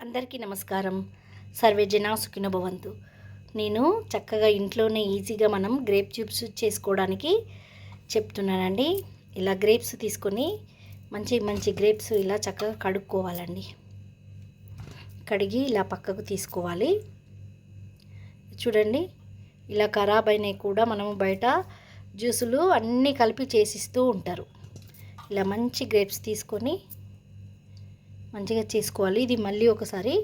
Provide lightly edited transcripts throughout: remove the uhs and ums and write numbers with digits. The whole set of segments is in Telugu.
అందరికీ నమస్కారం. సర్వే జనా సుఖినో భవంతు. నేను చక్కగా ఇంట్లోనే ఈజీగా మనం గ్రేప్ జ్యూస్ చేసుకోవడానికి చెప్తున్నానండి. ఇలా గ్రేప్స్ తీసుకొని మంచి మంచి గ్రేప్స్ ఇలా చక్కగా కడుక్కోవాలండి. కడిగి ఇలా పక్కకు తీసుకోవాలి. చూడండి, ఇలా ఖరాబ్ అయినవి కూడా మనము బయట జ్యూసులు అన్నీ కలిపి చేసిస్తూ ఉంటారు. ఇలా మంచి గ్రేప్స్ తీసుకొని మంచిగా చేసుకోవాలి. ఇది మళ్ళీ ఒకసారి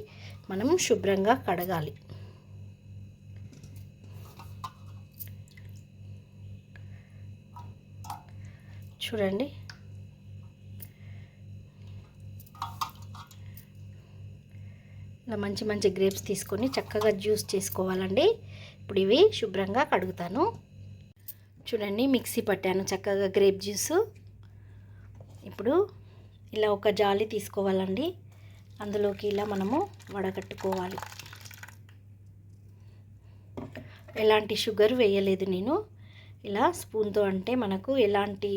మనం శుభ్రంగా కడగాలి. చూడండి, ఇలా మంచి మంచి గ్రేప్స్ తీసుకొని చక్కగా జ్యూస్ చేసుకోవాలండి. ఇప్పుడు ఇవి శుభ్రంగా కడుగుతాను. చూడండి, మిక్సీ పట్టాను చక్కగా గ్రేప్ జ్యూస్. ఇప్పుడు ఇలా ఒక జాలి తీసుకోవాలండి. అందులోకి ఇలా మనము వడగట్టుకోవాలి. ఎలాంటి షుగర్ వేయలేదు నేను. ఇలా స్పూన్తో అంటే మనకు ఎలాంటి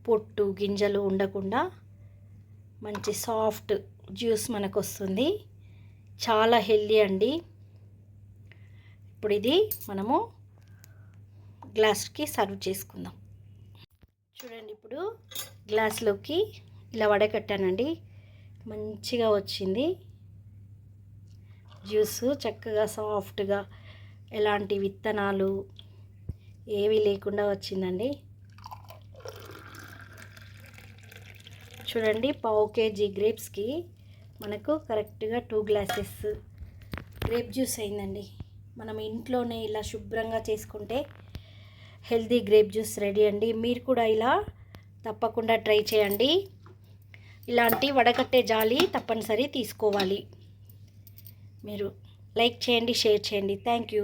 పొట్టు గింజలు ఉండకుండా మంచి సాఫ్ట్ జ్యూస్ మనకు వస్తుంది. చాలా హెల్దీ అండి. ఇప్పుడు ఇది మనము గ్లాస్కి సర్వ్ చేసుకుందాం. చూడండి, ఇప్పుడు గ్లాస్లోకి ఇలా వడకట్టానండి. మంచిగా వచ్చింది జ్యూస్. చక్కగా సాఫ్ట్గా ఎలాంటి విత్తనాలు ఏవి లేకుండా వచ్చిందండి. చూడండి, పావు కేజీ గ్రేప్స్కి మనకు కరెక్ట్గా 2 గ్లాసెస్ గ్రేప్ జ్యూస్ అయిందండి. మనం ఇంట్లోనే ఇలా శుభ్రంగా చేసుకుంటే హెల్తీ గ్రేప్ జ్యూస్ రెడీ అండి. మీరు కూడా ఇలా తప్పకుండా ట్రై చేయండి. ఇలాంటి వడకట్టే జాలి తప్పనిసరి తీసుకోవాలి. మీరు లైక్ చేయండి, షేర్ చేయండి. Thank you.